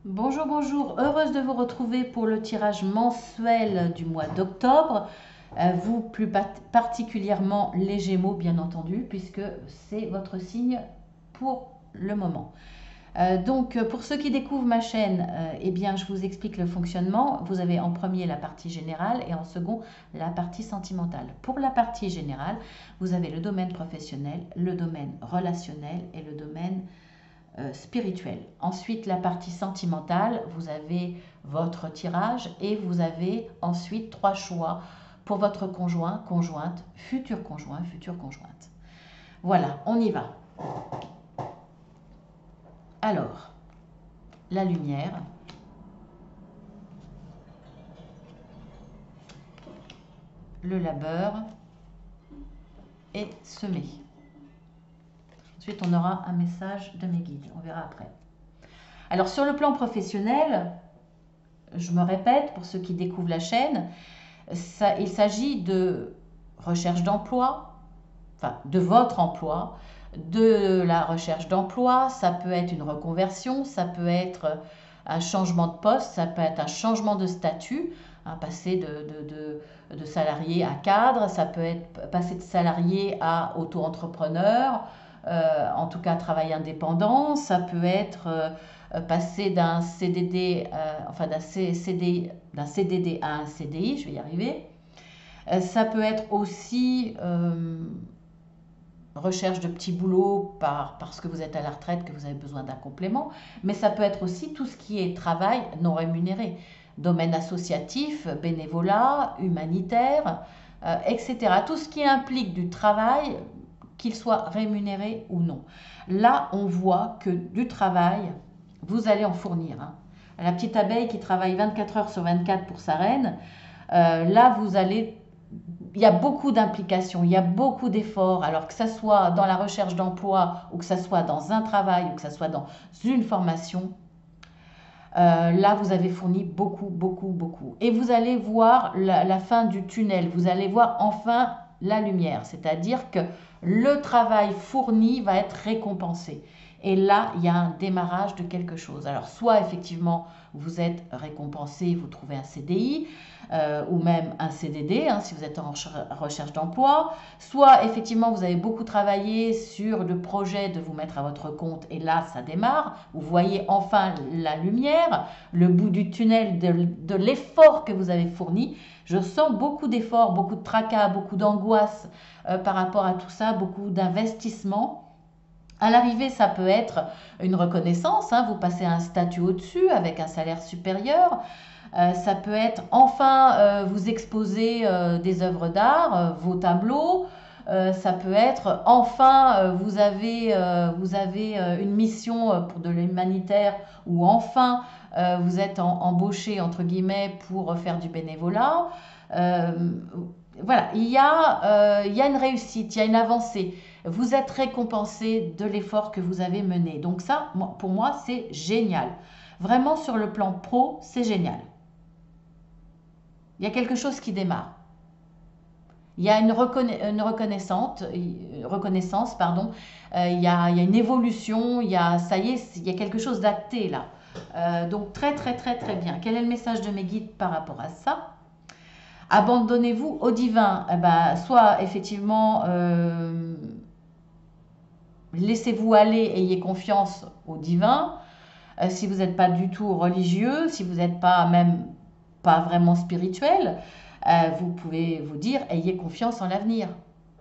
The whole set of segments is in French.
Bonjour, bonjour, heureuse de vous retrouver pour le tirage mensuel du mois d'octobre. Vous plus particulièrement les Gémeaux, bien entendu, puisque c'est votre signe pour le moment. Pour ceux qui découvrent ma chaîne, eh bien, je vous explique le fonctionnement. Vous avez en premier la partie générale et en second la partie sentimentale. Pour la partie générale, vous avez le domaine professionnel, le domaine relationnel et le domaine spirituel. Ensuite, la partie sentimentale, vous avez votre tirage et vous avez ensuite trois choix pour votre conjoint, conjointe, futur conjoint, future conjointe. Voilà, on y va. Alors, la lumière, le labeur et semer. Ensuite, on aura un message de mes guides. On verra après. Alors, sur le plan professionnel, je me répète pour ceux qui découvrent la chaîne, il s'agit de recherche d'emploi, enfin de votre emploi, de la recherche d'emploi, ça peut être une reconversion, ça peut être un changement de poste, ça peut être un changement de statut, passer de salarié à cadre, ça peut être passer de salarié à auto-entrepreneur, en tout cas travail indépendant, ça peut être passer d'un CDD, d'un CDD à un CDI, je vais y arriver. Ça peut être aussi recherche de petits boulots parce que vous êtes à la retraite, que vous avez besoin d'un complément, mais ça peut être aussi tout ce qui est travail non rémunéré, domaine associatif, bénévolat, humanitaire, etc. Tout ce qui implique du travail, qu'il soit rémunéré ou non. Là, on voit que du travail, vous allez en fournir. La petite abeille qui travaille 24 heures sur 24 pour sa reine, là, il y a beaucoup d'implications, il y a beaucoup d'efforts, alors que ce soit dans la recherche d'emploi ou que ce soit dans un travail ou que ce soit dans une formation. Là, vous avez fourni beaucoup, beaucoup, beaucoup. Et vous allez voir la fin du tunnel, vous allez voir enfin la lumière, c'est-à-dire que le travail fourni va être récompensé. Et là, il y a un démarrage de quelque chose. Alors, soit effectivement, vous êtes récompensé, vous trouvez un CDI, ou même un CDD, si vous êtes en recherche d'emploi, soit effectivement, vous avez beaucoup travaillé sur le projet de vous mettre à votre compte, et là, ça démarre. Vous voyez enfin la lumière, le bout du tunnel de l'effort que vous avez fourni. Je sens beaucoup d'efforts, beaucoup de tracas, beaucoup d'angoisse par rapport à tout ça, beaucoup d'investissement. À l'arrivée, ça peut être une reconnaissance, vous passez à un statut au-dessus avec un salaire supérieur. Ça peut être enfin vous exposer des œuvres d'art, vos tableaux. Ça peut être enfin vous avez une mission pour de l'humanitaire ou enfin vous êtes embauché entre guillemets pour faire du bénévolat. Euh, voilà, il y a une réussite, il y a une avancée. Vous êtes récompensé de l'effort que vous avez mené. Donc ça, pour moi, c'est génial. Vraiment, sur le plan pro, c'est génial. Il y a quelque chose qui démarre. Il y a une reconnaissance, pardon. Il y a une évolution. Ça y est, il y a quelque chose d'acté là. Donc très très très très bien. Quel est le message de mes guides par rapport à ça? Abandonnez-vous au divin. Soit effectivement, laissez-vous aller, ayez confiance au divin. Si vous n'êtes pas du tout religieux, si vous n'êtes pas même pas vraiment spirituel, vous pouvez vous dire ayez confiance en l'avenir.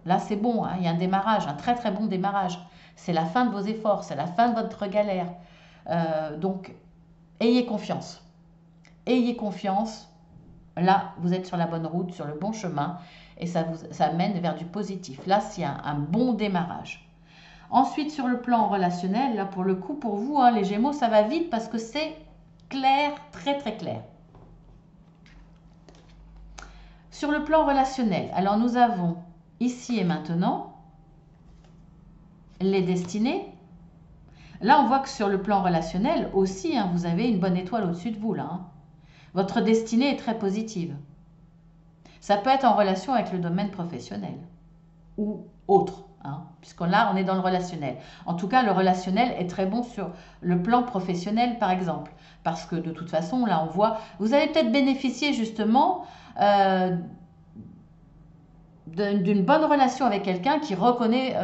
Là, c'est bon, il y a un démarrage, un très très bon démarrage. C'est la fin de vos efforts, c'est la fin de votre galère. Donc, ayez confiance. Ayez confiance. Là, vous êtes sur la bonne route, sur le bon chemin, et ça mène vers du positif. Là, c'est un bon démarrage. Ensuite, sur le plan relationnel, là pour le coup, pour vous, les Gémeaux, ça va vite parce que c'est clair, très très clair. Sur le plan relationnel, alors nous avons ici et maintenant les destinées. Là, on voit que sur le plan relationnel aussi, vous avez une bonne étoile au-dessus de vous là. Votre destinée est très positive. Ça peut être en relation avec le domaine professionnel ou autre. hein, puisqu'on là, on est dans le relationnel. En tout cas, le relationnel est très bon sur le plan professionnel, par exemple. Parce que de toute façon, là, on voit, vous allez peut-être bénéficier justement d'une bonne relation avec quelqu'un qui reconnaît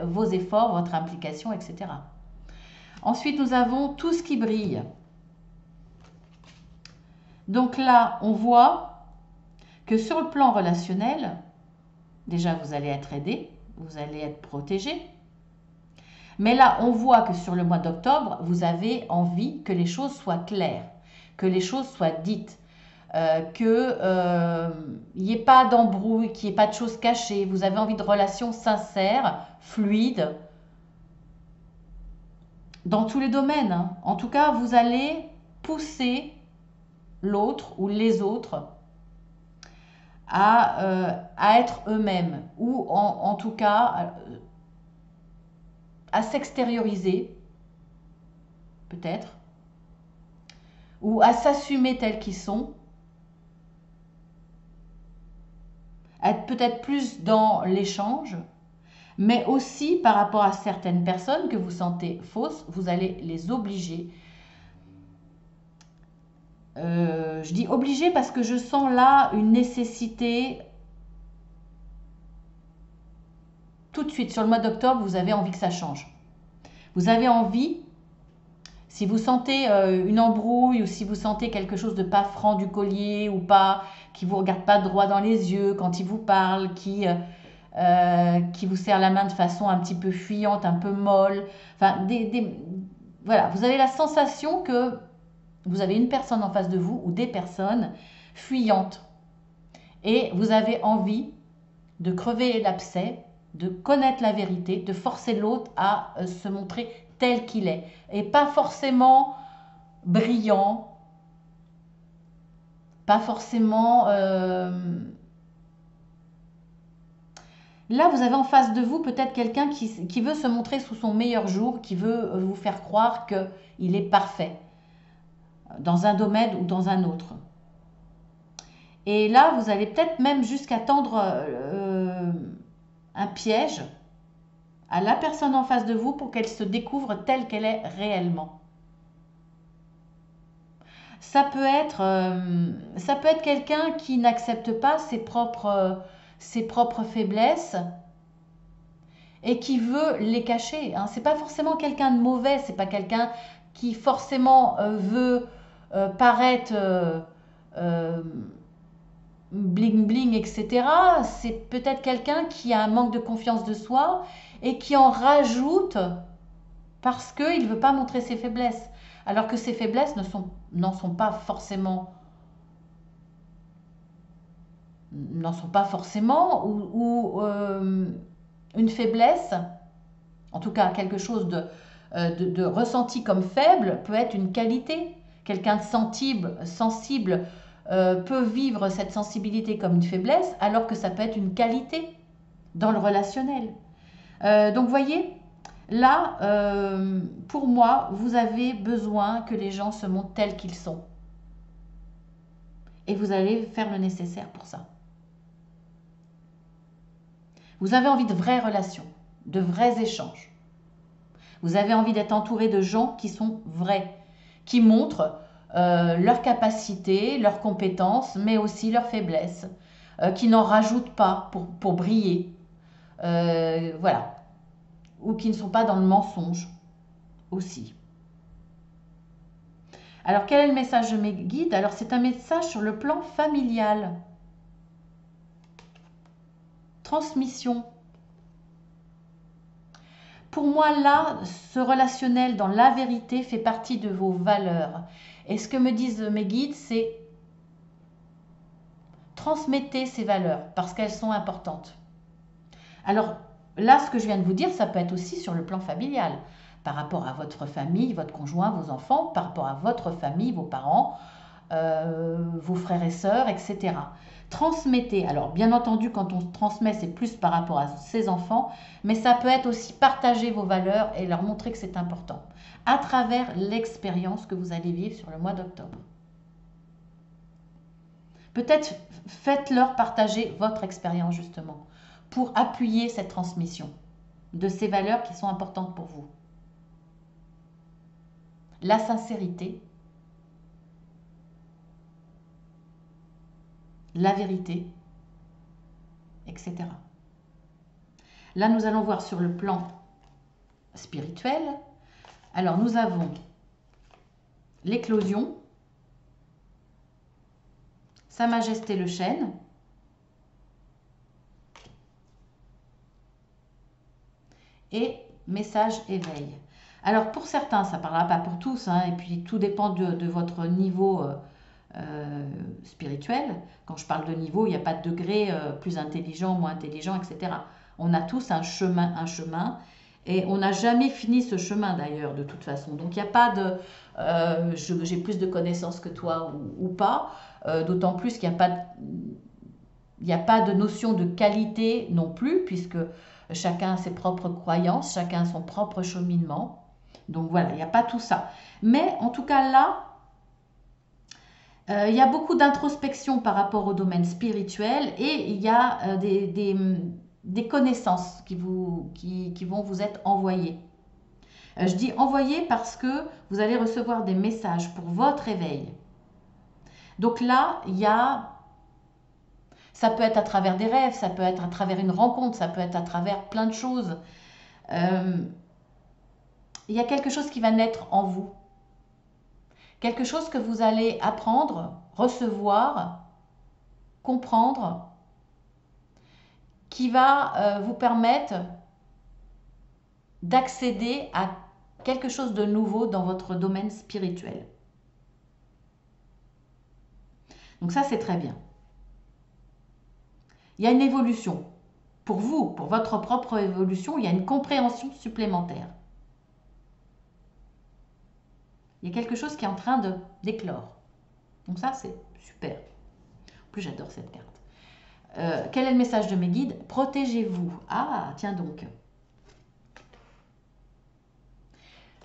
vos efforts, votre implication, etc. Ensuite, nous avons tout ce qui brille. Donc là, on voit que sur le plan relationnel, déjà, vous allez être aidé, vous allez être protégé. Mais là, on voit que sur le mois d'octobre, vous avez envie que les choses soient claires, que les choses soient dites, qu'il n'y ait pas d'embrouille, qu'il n'y ait pas de choses cachées. Vous avez envie de relations sincères, fluides, dans tous les domaines, hein. En tout cas, vous allez pousser l'autre ou les autres à être eux-mêmes, ou en tout cas à s'extérioriser, peut-être, ou à s'assumer tels qu'ils sont, être peut-être plus dans l'échange, mais aussi par rapport à certaines personnes que vous sentez fausses, vous allez les obliger. Je dis obliger parce que je sens là une nécessité. Tout de suite, sur le mois d'octobre, vous avez envie que ça change. Vous avez envie, si vous sentez une embrouille ou si vous sentez quelque chose de pas franc du collier ou pas, qui vous regarde pas droit dans les yeux quand il vous parle, qui vous serre la main de façon un petit peu fuyante, un peu molle. Enfin, voilà, vous avez la sensation que vous avez une personne en face de vous ou des personnes fuyantes. Et vous avez envie de crever l'abcès, de connaître la vérité, de forcer l'autre à se montrer tel qu'il est. Et pas forcément brillant, pas forcément... Là, vous avez en face de vous peut-être quelqu'un qui veut se montrer sous son meilleur jour, qui veut vous faire croire qu'il est parfait dans un domaine ou dans un autre. Et là, vous allez peut-être même jusqu'à tendre un piège à la personne en face de vous pour qu'elle se découvre telle qu'elle est réellement. Ça peut être quelqu'un qui n'accepte pas ses propres faiblesses et qui veut les cacher, hein. C'est pas forcément quelqu'un de mauvais, c'est pas quelqu'un qui forcément veut paraître bling bling, etc. C'est peut-être quelqu'un qui a un manque de confiance de soi et qui en rajoute parce qu'il ne veut pas montrer ses faiblesses. Alors que ses faiblesses n'en sont pas forcément, ou une faiblesse, en tout cas quelque chose de ressenti comme faible, peut être une qualité. Quelqu'un de sensible peut vivre cette sensibilité comme une faiblesse, alors que ça peut être une qualité dans le relationnel. Donc voyez, là, pour moi, vous avez besoin que les gens se montrent tels qu'ils sont. Et vous allez faire le nécessaire pour ça. Vous avez envie de vraies relations, de vrais échanges. Vous avez envie d'être entouré de gens qui sont vrais, qui montrent leurs capacités, leurs compétences, mais aussi leurs faiblesses, qui n'en rajoutent pas pour briller. Voilà. Ou qui ne sont pas dans le mensonge aussi. Alors, quel est le message de mes guides? Alors, c'est un message sur le plan familial. Transmission. Pour moi, là, ce relationnel dans la vérité fait partie de vos valeurs. Et ce que me disent mes guides, c'est transmettez ces valeurs parce qu'elles sont importantes. Alors, là, ce que je viens de vous dire, ça peut être aussi sur le plan familial, par rapport à votre famille, votre conjoint, vos enfants, par rapport à votre famille, vos parents, vos frères et sœurs, etc. Transmettez. Alors, bien entendu, quand on transmet, c'est plus par rapport à ses enfants, mais ça peut être aussi partager vos valeurs et leur montrer que c'est important, à travers l'expérience que vous allez vivre sur le mois d'octobre. Peut-être faites-leur partager votre expérience, justement, pour appuyer cette transmission de ces valeurs qui sont importantes pour vous. La sincérité, la vérité, etc. Là, nous allons voir sur le plan spirituel. Alors, nous avons l'éclosion, Sa Majesté le Chêne, et message éveil. Alors pour certains, ça ne parlera pas pour tous, hein, et puis tout dépend de votre niveau spirituel. Quand je parle de niveau, il n'y a pas de degré plus intelligent, moins intelligent, etc. On a tous un chemin, et on n'a jamais fini ce chemin d'ailleurs, de toute façon. Donc il n'y a pas de j'ai plus de connaissances que toi ou pas, d'autant plus qu'il n'y a pas il n'y a pas de notion de qualité non plus, puisque chacun a ses propres croyances, chacun a son propre cheminement. Donc voilà, il n'y a pas tout ça. Mais en tout cas là, il y a beaucoup d'introspection par rapport au domaine spirituel, et il y a des connaissances qui vont vous être envoyées. Je dis envoyées parce que vous allez recevoir des messages pour votre éveil. Donc là, ça peut être à travers des rêves, ça peut être à travers une rencontre, ça peut être à travers plein de choses. Il y a quelque chose qui va naître en vous. Quelque chose que vous allez apprendre, recevoir, comprendre, qui va vous permettre d'accéder à quelque chose de nouveau dans votre domaine spirituel. Donc ça, c'est très bien. Il y a une évolution. Pour vous, pour votre propre évolution, il y a une compréhension supplémentaire. Il y a quelque chose qui est en train d'éclore. Donc ça, c'est super. En plus, j'adore cette carte. Quel est le message de mes guides? Protégez-vous. Ah, tiens donc.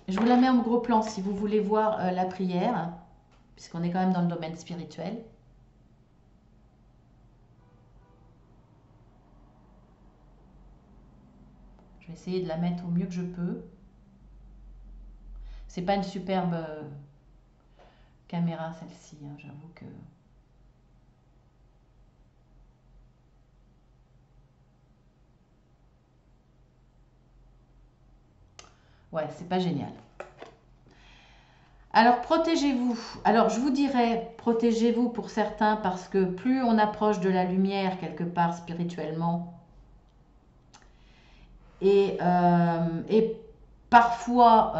Je vous la mets en gros plan si vous voulez voir la prière, puisqu'on est quand même dans le domaine spirituel. Je vais essayer de la mettre au mieux que je peux. C'est pas une superbe caméra celle-ci, hein, j'avoue que... Ouais, c'est pas génial. Alors, protégez-vous. Alors, je vous dirais, protégez-vous pour certains, parce que plus on approche de la lumière, quelque part, spirituellement, et parfois,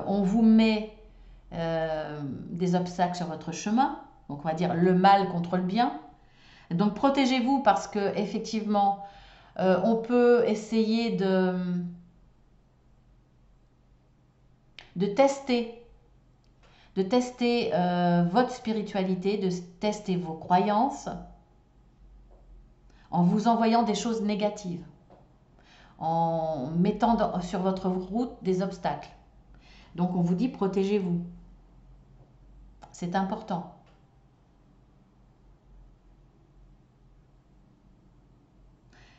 on vous met des obstacles sur votre chemin. Donc, on va dire le mal contre le bien. Donc, protégez-vous parce que effectivement, on peut essayer de tester votre spiritualité, de tester vos croyances en vous envoyant des choses négatives, en mettant sur votre route des obstacles. Donc on vous dit protégez-vous. C'est important.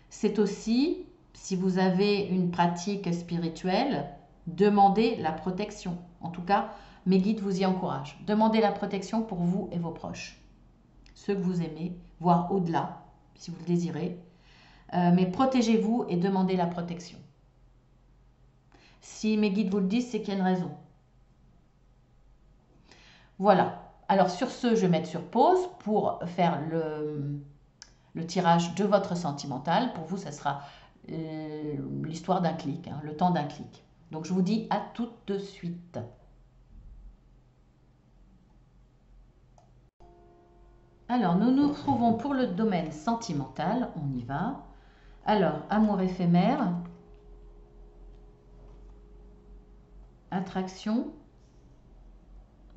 C'est aussi, si vous avez une pratique spirituelle, demandez la protection. En tout cas, mes guides vous y encouragent. Demandez la protection pour vous et vos proches. Ceux que vous aimez, voire au-delà, si vous le désirez. Mais protégez-vous et demandez la protection. Si mes guides vous le disent, c'est qu'il y a une raison. Voilà. Alors sur ce, je vais mettre sur pause pour faire le tirage de votre sentimental. Pour vous, ça sera l'histoire d'un clic, hein, le temps d'un clic. Donc je vous dis à tout de suite. Alors, nous nous retrouvons pour le domaine sentimental. On y va. Alors, amour éphémère, attraction,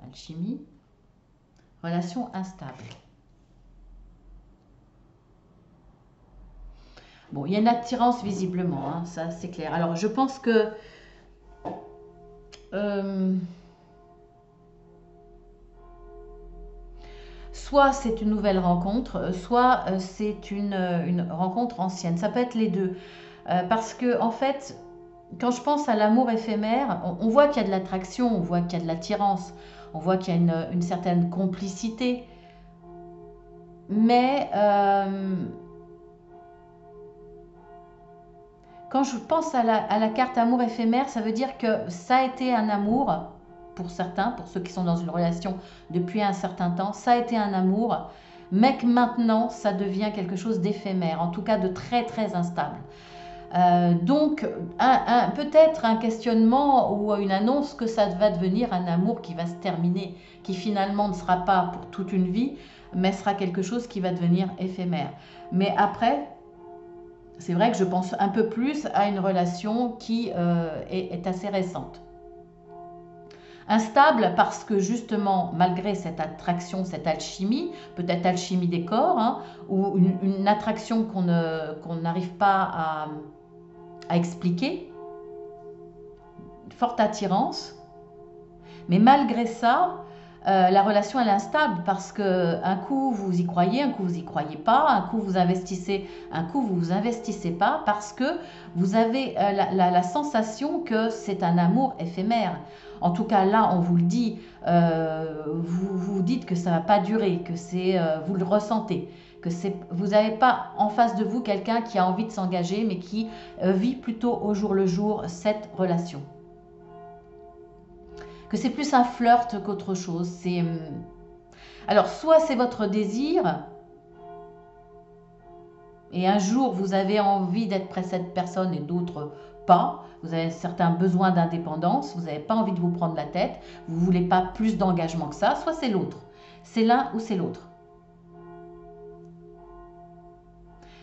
alchimie, relation instable. Bon, il y a une attirance visiblement, hein, ça c'est clair. Alors, je pense que soit c'est une nouvelle rencontre, soit c'est une rencontre ancienne. Ça peut être les deux. Parce que, en fait, quand je pense à l'amour éphémère, on voit qu'il y a de l'attraction, on voit qu'il y a de l'attirance, on voit qu'il y a une certaine complicité. Mais quand je pense à la carte amour éphémère, ça veut dire que ça a été un amour, pour certains, pour ceux qui sont dans une relation depuis un certain temps, ça a été un amour, mais que maintenant, ça devient quelque chose d'éphémère, en tout cas de très très instable. Donc, peut-être un questionnement ou une annonce que ça va devenir un amour qui va se terminer, qui finalement ne sera pas pour toute une vie, mais sera quelque chose qui va devenir éphémère. Mais après, c'est vrai que je pense un peu plus à une relation qui est assez récente. Instable parce que justement, malgré cette attraction, cette alchimie, peut-être alchimie des corps, hein, ou une attraction qu'on n'arrive pas à expliquer, forte attirance, mais malgré ça, la relation elle est instable parce que un coup vous y croyez, un coup vous y croyez pas, un coup vous investissez, un coup vous investissez pas parce que vous avez la sensation que c'est un amour éphémère. En tout cas là on vous le dit, vous dites que ça va pas durer, que c'est vous le ressentez, que vous n'avez pas en face de vous quelqu'un qui a envie de s'engager mais qui vit plutôt au jour le jour cette relation. Que c'est plus un flirt qu'autre chose. Alors, soit c'est votre désir, et un jour vous avez envie d'être près de cette personne et d'autres pas. Vous avez certains besoins d'indépendance, vous n'avez pas envie de vous prendre la tête, vous ne voulez pas plus d'engagement que ça, soit c'est l'autre. C'est l'un ou c'est l'autre.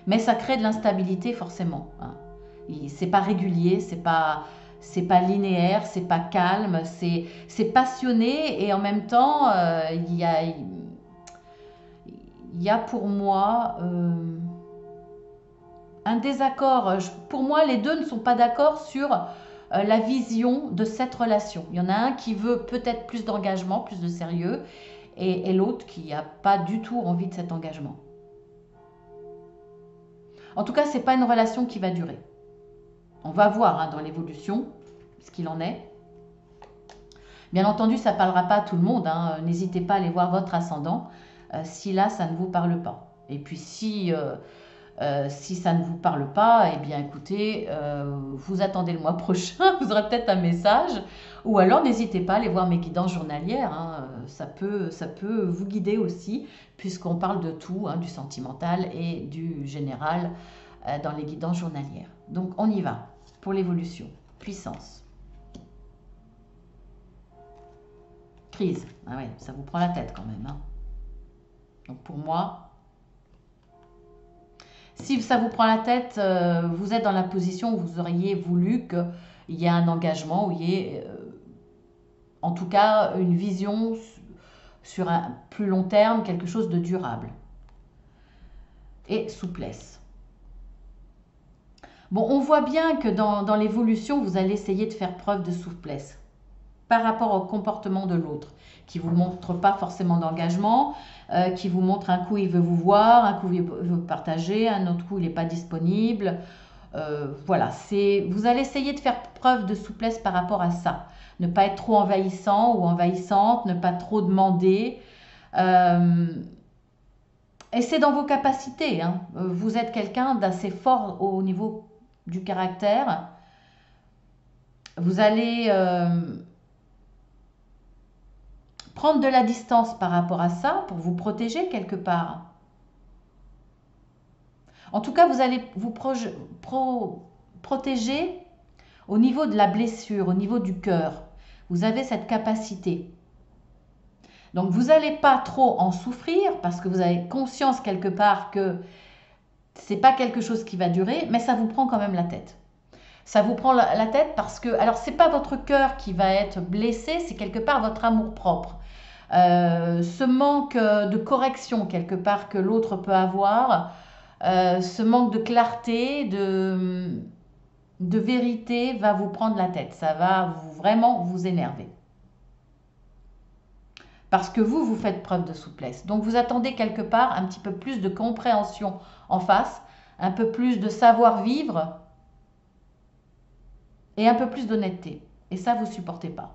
Mais ça crée de l'instabilité forcément. Hein. C'est pas régulier, c'est pas linéaire, c'est pas calme, c'est passionné et en même temps il y a pour moi un désaccord. Pour moi, les deux ne sont pas d'accord sur la vision de cette relation. Il y en a un qui veut peut-être plus d'engagement, plus de sérieux, et l'autre qui n'a pas du tout envie de cet engagement. En tout cas, ce n'est pas une relation qui va durer. On va voir hein, dans l'évolution ce qu'il en est. Bien entendu, ça ne parlera pas à tout le monde. Hein. N'hésitez pas à aller voir votre ascendant si là, ça ne vous parle pas. Et puis si ça ne vous parle pas, eh bien écoutez, vous attendez le mois prochain, vous aurez peut-être un message. Ou alors n'hésitez pas à aller voir mes guidances journalières. Hein. Ça peut vous guider aussi, puisqu'on parle de tout, hein, du sentimental et du général dans les guidances journalières. Donc on y va pour l'évolution. Puissance. Crise. Ah ouais, ça vous prend la tête quand même. Hein. Donc pour moi, si ça vous prend la tête, vous êtes dans la position où vous auriez voulu qu'il y ait un engagement, où il y ait en tout cas une vision sur un plus long terme, quelque chose de durable. Et souplesse. Bon, on voit bien que dans l'évolution, vous allez essayer de faire preuve de souplesse par rapport au comportement de l'autre, qui ne vous montre pas forcément d'engagement, qui vous montre un coup il veut vous voir, un coup il veut vous partager, un autre coup il n'est pas disponible. Voilà, vous allez essayer de faire preuve de souplesse par rapport à ça. Ne pas être trop envahissant ou envahissante, ne pas trop demander. Et c'est dans vos capacités. Hein. Vous êtes quelqu'un d'assez fort au niveau du caractère. Vous allez prendre de la distance par rapport à ça pour vous protéger quelque part. En tout cas, vous allez vous protéger au niveau de la blessure, au niveau du cœur. Vous avez cette capacité. Donc, vous n'allez pas trop en souffrir parce que vous avez conscience quelque part que ce n'est pas quelque chose qui va durer, mais ça vous prend quand même la tête. Ça vous prend la tête parce que, alors, ce n'est pas votre cœur qui va être blessé, c'est quelque part votre amour-propre. Ce manque de correction quelque part que l'autre peut avoir, ce manque de clarté, de vérité va vous prendre la tête. Ça va vraiment vous énerver. parce que vous faites preuve de souplesse. Donc vous attendez quelque part un petit peu plus de compréhension en face, un peu plus de savoir-vivre et un peu plus d'honnêteté. Et ça, vous ne supportez pas.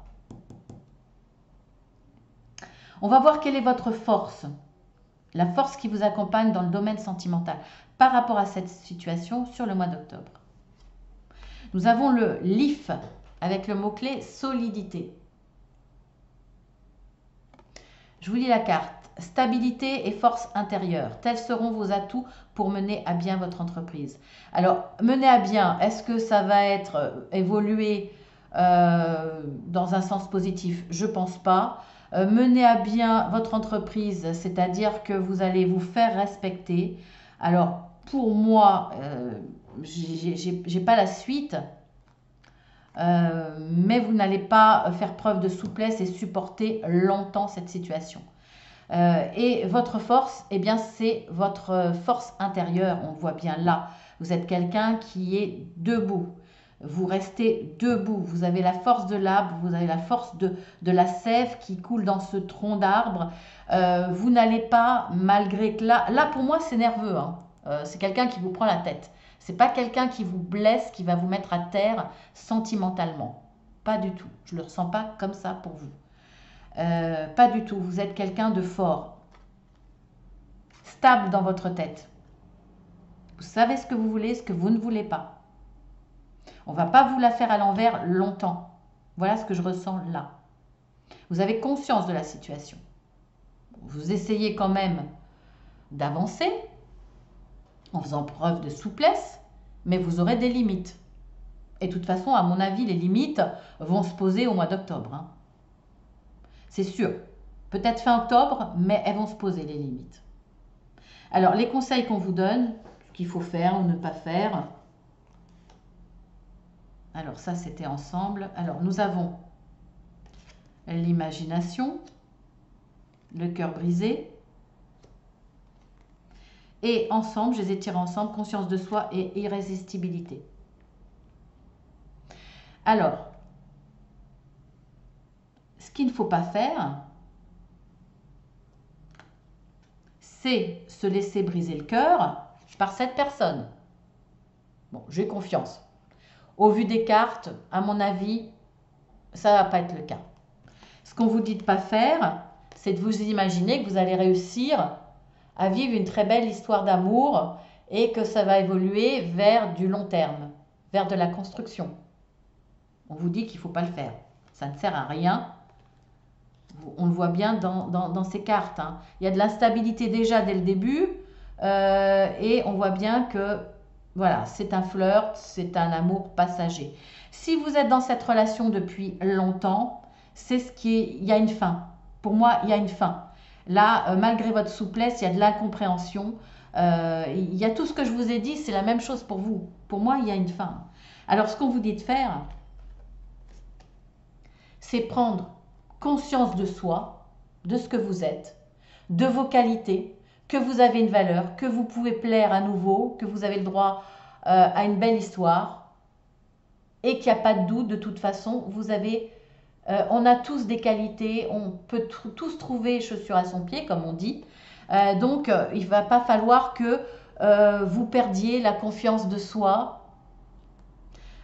On va voir quelle est votre force, la force qui vous accompagne dans le domaine sentimental par rapport à cette situation sur le mois d'octobre. Nous avons le LIF avec le mot-clé solidité. Je vous lis la carte. Stabilité et force intérieure. Tels seront vos atouts pour mener à bien votre entreprise. Alors, mener à bien, est-ce que ça va être évolué dans un sens positif? Je ne pense pas. Mener à bien votre entreprise, c'est-à-dire que vous allez vous faire respecter. Alors, pour moi, j'ai pas la suite. Mais vous n'allez pas faire preuve de souplesse et supporter longtemps cette situation. Et votre force, eh bien, c'est votre force intérieure. On voit bien là. Vous êtes quelqu'un qui est debout. Vous restez debout. Vous avez la force de l'arbre, vous avez la force de la sève qui coule dans ce tronc d'arbre. Vous n'allez pas, malgré que là pour moi, c'est nerveux. Hein. C'est quelqu'un qui vous prend la tête. C'est pas quelqu'un qui vous blesse, qui va vous mettre à terre sentimentalement. Pas du tout. Je ne le ressens pas comme ça pour vous. Pas du tout. Vous êtes quelqu'un de fort. Stable dans votre tête. Vous savez ce que vous voulez, ce que vous ne voulez pas. On ne va pas vous la faire à l'envers longtemps. Voilà ce que je ressens là. Vous avez conscience de la situation. Vous essayez quand même d'avancer en faisant preuve de souplesse, mais vous aurez des limites. Et de toute façon, à mon avis, les limites vont se poser au mois d'octobre. Hein. C'est sûr. Peut-être fin octobre, mais elles vont se poser, les limites. Alors, les conseils qu'on vous donne, ce qu'il faut faire ou ne pas faire. Alors, ça, c'était ensemble. Alors, nous avons l'imagination, le cœur brisé. Et ensemble, je les ai tirés ensemble, conscience de soi et irrésistibilité. Alors, ce qu'il ne faut pas faire, c'est se laisser briser le cœur par cette personne. Bon, j'ai confiance. Au vu des cartes, à mon avis, ça ne va pas être le cas. Ce qu'on vous dit de ne pas faire, c'est de vous imaginer que vous allez réussir à vivre une très belle histoire d'amour et que ça va évoluer vers du long terme, vers de la construction. On vous dit qu'il ne faut pas le faire. Ça ne sert à rien. On le voit bien dans ces cartes. Hein. Il y a de l'instabilité déjà dès le début et on voit bien que voilà, c'est un flirt, c'est un amour passager. Si vous êtes dans cette relation depuis longtemps, il y a une fin. Pour moi, il y a une fin. Là, malgré votre souplesse, il y a de l'incompréhension. Il y a tout ce que je vous ai dit, c'est la même chose pour vous. Pour moi, il y a une fin. Alors, ce qu'on vous dit de faire, c'est prendre conscience de soi, de ce que vous êtes, de vos qualités, que vous avez une valeur, que vous pouvez plaire à nouveau, que vous avez le droit à une belle histoire et qu'il n'y a pas de doute, de toute façon, on a tous des qualités, on peut tous trouver chaussures à son pied, comme on dit. Donc, il ne va pas falloir que vous perdiez la confiance de soi.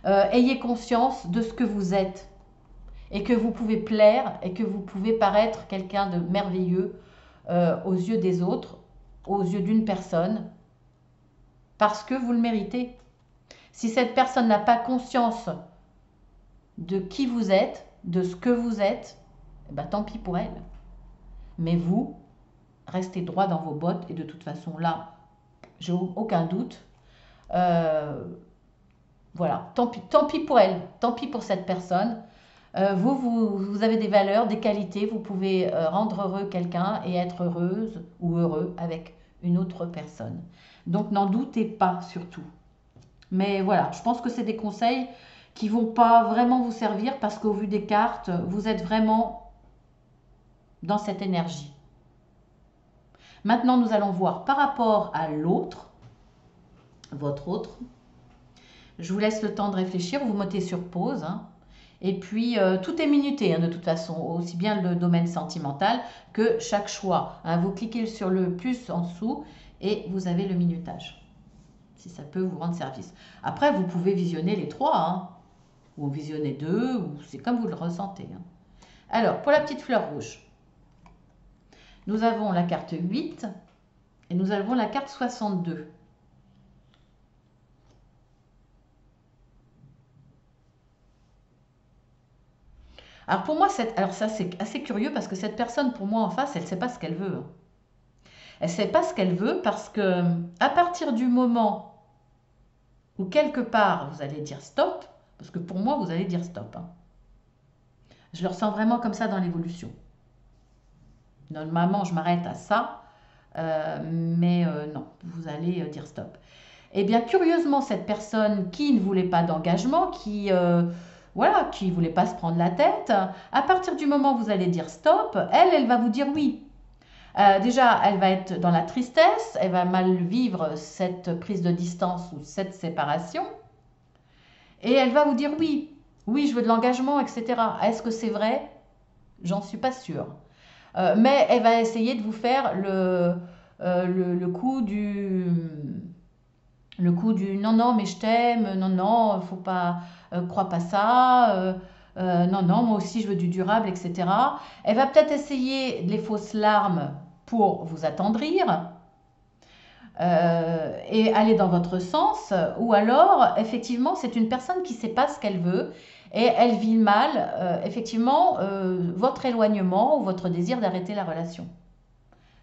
Ayez conscience de ce que vous êtes et que vous pouvez plaire et que vous pouvez paraître quelqu'un de merveilleux aux yeux des autres, aux yeux d'une personne, parce que vous le méritez. Si cette personne n'a pas conscience de qui vous êtes, de ce que vous êtes, eh ben, tant pis pour elle. Mais vous, restez droit dans vos bottes et de toute façon là, j'ai aucun doute. Voilà, tant pis pour elle, tant pis pour cette personne. Vous avez des valeurs, des qualités, vous pouvez rendre heureux quelqu'un et être heureuse ou heureux avec une autre personne. Donc n'en doutez pas surtout. Mais voilà, je pense que c'est des conseils qui ne vont pas vraiment vous servir parce qu'au vu des cartes, vous êtes vraiment dans cette énergie. Maintenant, nous allons voir par rapport à l'autre, votre autre. Je vous laisse le temps de réfléchir, vous mettez sur pause. Hein. Et puis, tout est minuté, hein, de toute façon, aussi bien le domaine sentimental que chaque choix, hein. Vous cliquez sur le plus en dessous et vous avez le minutage, si ça peut vous rendre service. Après, vous pouvez visionner les trois, hein, ou visionner deux, ou c'est comme vous le ressentez, hein. Alors, pour la petite fleur rouge, nous avons la carte 8 et nous avons la carte 62. Alors pour moi, alors ça c'est assez curieux parce que cette personne, pour moi en face, elle ne sait pas ce qu'elle veut, hein. Elle ne sait pas ce qu'elle veut parce que à partir du moment où quelque part vous allez dire stop, parce que pour moi vous allez dire stop, hein. Je le ressens vraiment comme ça dans l'évolution. Normalement je m'arrête à ça, mais non, vous allez dire stop. Et bien curieusement, cette personne qui ne voulait pas d'engagement, voilà, qui ne voulait pas se prendre la tête, à partir du moment où vous allez dire stop, elle va vous dire oui. Déjà, elle va être dans la tristesse, elle va mal vivre cette prise de distance ou cette séparation, et elle va vous dire oui, oui, je veux de l'engagement, etc. Est-ce que c'est vrai? J'en suis pas sûre. Mais elle va essayer de vous faire le coup du non, non, mais je t'aime, non, non, faut pas, crois pas ça, non, non, moi aussi je veux du durable, etc. Elle va peut-être essayer les fausses larmes pour vous attendrir, et aller dans votre sens, ou alors, effectivement, c'est une personne qui ne sait pas ce qu'elle veut et elle vit mal, effectivement, votre éloignement ou votre désir d'arrêter la relation.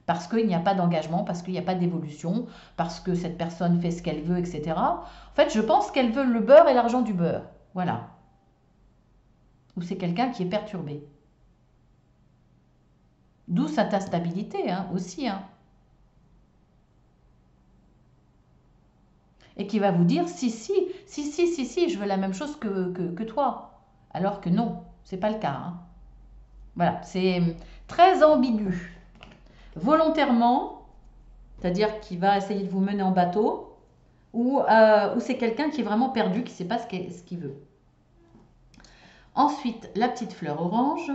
Parce qu'il n'y a pas d'engagement, parce qu'il n'y a pas d'évolution, parce que cette personne fait ce qu'elle veut, etc. En fait, je pense qu'elle veut le beurre et l'argent du beurre. Voilà. Ou c'est quelqu'un qui est perturbé. D'où cette instabilité, hein, aussi, hein. Et qui va vous dire si, si, si, si, si, si, je veux la même chose que toi. Alors que non, c'est pas le cas, hein. Voilà, c'est très ambigu. Volontairement, c'est-à-dire qu'il va essayer de vous mener en bateau, ou c'est quelqu'un qui est vraiment perdu, qui ne sait pas ce qu'il veut. Ensuite, la petite fleur orange.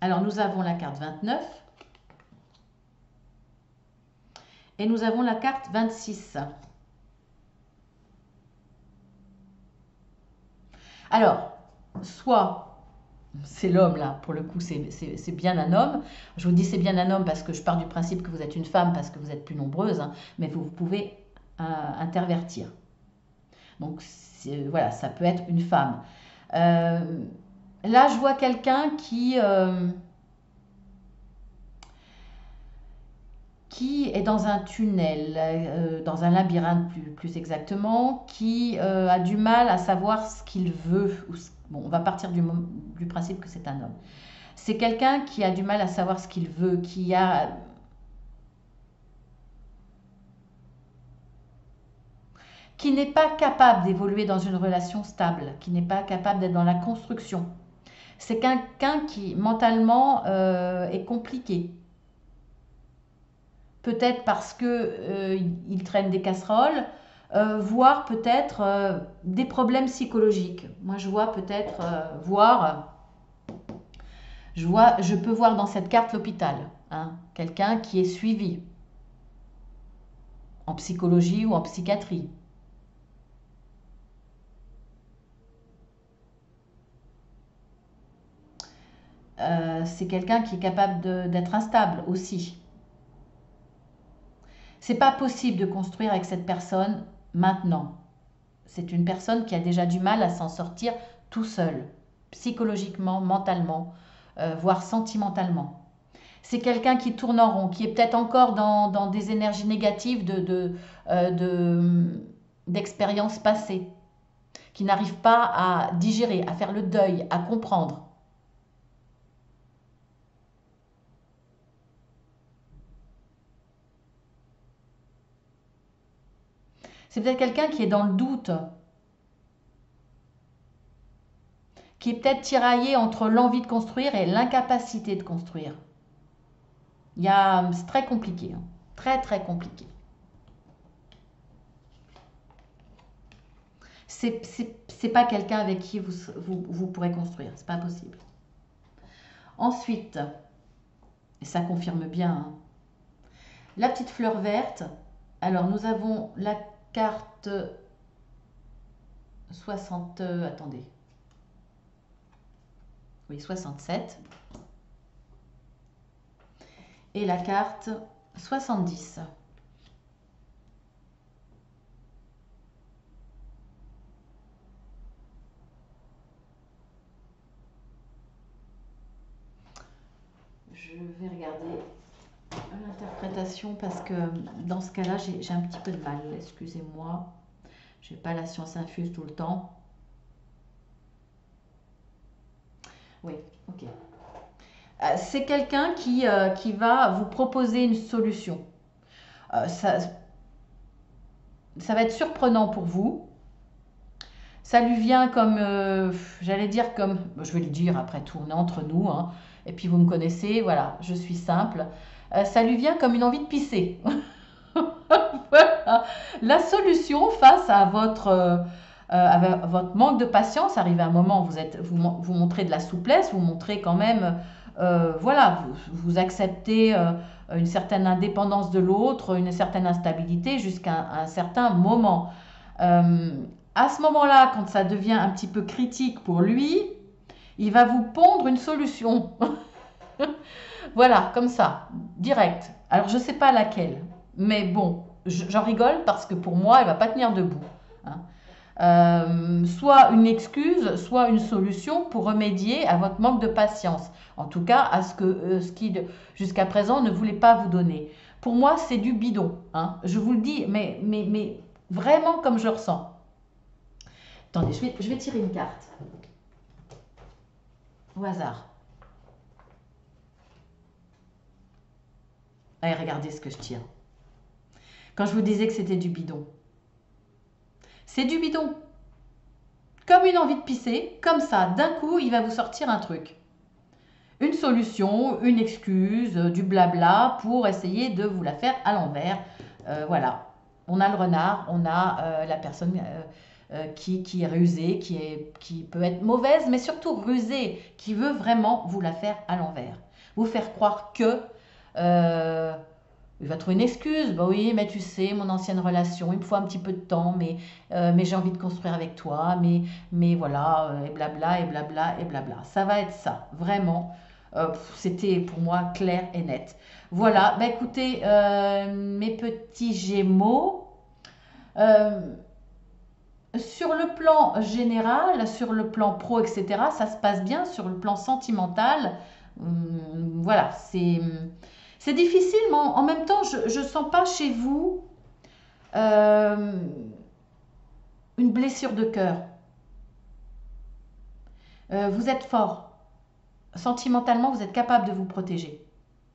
Alors, nous avons la carte 29 et nous avons la carte 26. Alors, soit c'est l'homme là, pour le coup, c'est bien un homme. Je vous dis c'est bien un homme parce que je pars du principe que vous êtes une femme parce que vous êtes plus nombreuses, hein, mais vous pouvez intervertir. Donc voilà, ça peut être une femme. Là, je vois quelqu'un qui est dans un tunnel, dans un labyrinthe plus exactement, qui a du mal à savoir ce qu'il veut. Bon, on va partir du principe que c'est un homme. C'est quelqu'un qui a du mal à savoir ce qu'il veut, qui n'est pas capable d'évoluer dans une relation stable, qui n'est pas capable d'être dans la construction. C'est quelqu'un qui mentalement est compliqué. Peut-être parce que il traîne des casseroles, voire peut-être des problèmes psychologiques. Moi, je vois peut-être je peux voir dans cette carte l'hôpital, hein, quelqu'un qui est suivi en psychologie ou en psychiatrie. C'est quelqu'un qui est capable d'être instable aussi. C'est pas possible de construire avec cette personne maintenant. C'est une personne qui a déjà du mal à s'en sortir tout seul, psychologiquement, mentalement, voire sentimentalement. C'est quelqu'un qui tourne en rond, qui est peut-être encore dans des énergies négatives d'expériences passées, qui n'arrive pas à digérer, à faire le deuil, à comprendre. C'est peut-être quelqu'un qui est dans le doute, qui est peut-être tiraillé entre l'envie de construire et l'incapacité de construire. C'est très compliqué, hein. Très très compliqué. c'est pas quelqu'un avec qui vous pourrez construire. C'est pas possible. Ensuite, et ça confirme bien, hein, la petite fleur verte. Alors, nous avons la carte 60... attendez. Oui, 67. Et la carte 70. Je vais regarder l'interprétation parce que dans ce cas-là, j'ai un petit peu de mal. Excusez-moi. Je n'ai pas la science infuse tout le temps. Oui, ok. C'est quelqu'un qui va vous proposer une solution. Ça va être surprenant pour vous. Ça lui vient comme, j'allais dire comme, je vais le dire après tout, on est entre nous, hein, et puis vous me connaissez, voilà, je suis simple. Ça lui vient comme une envie de pisser. Voilà. La solution face à votre manque de patience, arrive à un moment, vous montrez de la souplesse, vous montrez quand même, voilà, vous acceptez une certaine indépendance de l'autre, une certaine instabilité jusqu'à un certain moment. À ce moment-là, quand ça devient un petit peu critique pour lui, il va vous pondre une solution. Voilà, comme ça, direct. Alors, je ne sais pas laquelle, mais bon, j'en rigole parce que pour moi, elle ne va pas tenir debout, hein. Soit une excuse, soit une solution pour remédier à votre manque de patience. En tout cas, à ce qu'il, jusqu'à présent, ne voulait pas vous donner. Pour moi, c'est du bidon, hein. Je vous le dis, mais vraiment comme je ressens. Attendez, je vais tirer une carte. Au hasard. Allez, regardez ce que je tire. Quand je vous disais que c'était du bidon. C'est du bidon. Comme une envie de pisser, comme ça, d'un coup, il va vous sortir un truc. Une solution, une excuse, du blabla pour essayer de vous la faire à l'envers. Voilà. On a le renard, on a la personne qui est rusée, qui peut être mauvaise, mais surtout rusée, qui veut vraiment vous la faire à l'envers. Vous faire croire que... il va trouver une excuse. Bah oui, mais tu sais, mon ancienne relation, il me faut un petit peu de temps, mais j'ai envie de construire avec toi, mais voilà, et blabla, et blabla, et blabla. Ça va être ça, vraiment. C'était pour moi clair et net. Voilà, bah écoutez, mes petits Gémeaux, sur le plan général, sur le plan pro, etc., ça se passe bien. Sur le plan sentimental, voilà, c'est difficile, mais en même temps, je ne sens pas chez vous euh, une blessure de cœur. Vous êtes fort. Sentimentalement, vous êtes capable de vous protéger.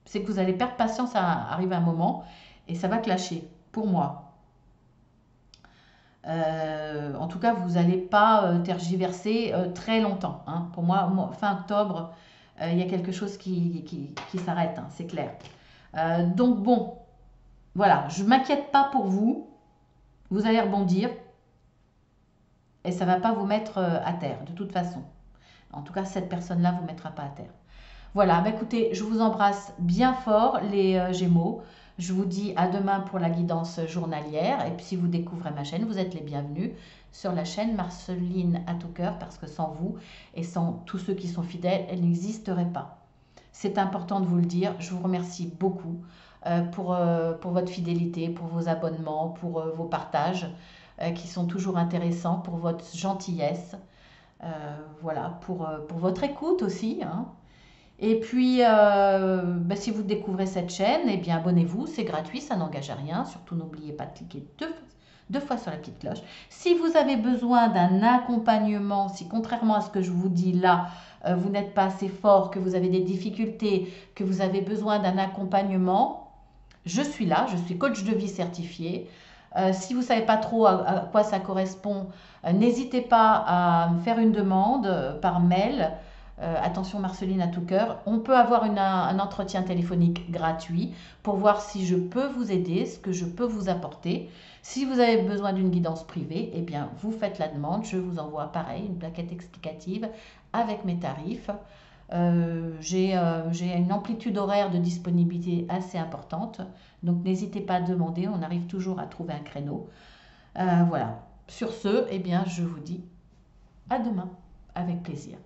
C'est que vous allez perdre patience à arriver un moment et ça va clasher, pour moi. En tout cas, vous n'allez pas tergiverser très longtemps, hein. Pour moi, fin octobre, il y a quelque chose qui s'arrête, hein, c'est clair. Donc bon, voilà, je ne m'inquiète pas pour vous. Vous allez rebondir et ça ne va pas vous mettre à terre, de toute façon. En tout cas, cette personne-là ne vous mettra pas à terre. Voilà, bah écoutez, je vous embrasse bien fort, les Gémeaux. Je vous dis à demain pour la guidance journalière. Et puis si vous découvrez ma chaîne, vous êtes les bienvenus sur la chaîne Marceline à tout cœur, parce que sans vous et sans tous ceux qui sont fidèles, elle n'existerait pas. C'est important de vous le dire. Je vous remercie beaucoup pour votre fidélité, pour vos abonnements, pour vos partages qui sont toujours intéressants, pour votre gentillesse. Voilà, pour votre écoute aussi, hein. Et puis, bah, si vous découvrez cette chaîne, eh bien abonnez-vous, c'est gratuit, ça n'engage à rien. Surtout, n'oubliez pas de cliquer deux fois sur la petite cloche. Si vous avez besoin d'un accompagnement, si contrairement à ce que je vous dis là, vous n'êtes pas assez fort, que vous avez des difficultés, que vous avez besoin d'un accompagnement, je suis là, je suis coach de vie certifié. Si vous ne savez pas trop à quoi ça correspond, n'hésitez pas à me faire une demande par mail. attention Marceline à tout cœur, on peut avoir un entretien téléphonique gratuit pour voir si je peux vous aider, ce que je peux vous apporter. Si vous avez besoin d'une guidance privée, eh bien vous faites la demande, je vous envoie pareil une plaquette explicative avec mes tarifs. J'ai une amplitude horaire de disponibilité assez importante, donc n'hésitez pas à demander, on arrive toujours à trouver un créneau. Voilà. Sur ce, eh bien, je vous dis à demain, avec plaisir.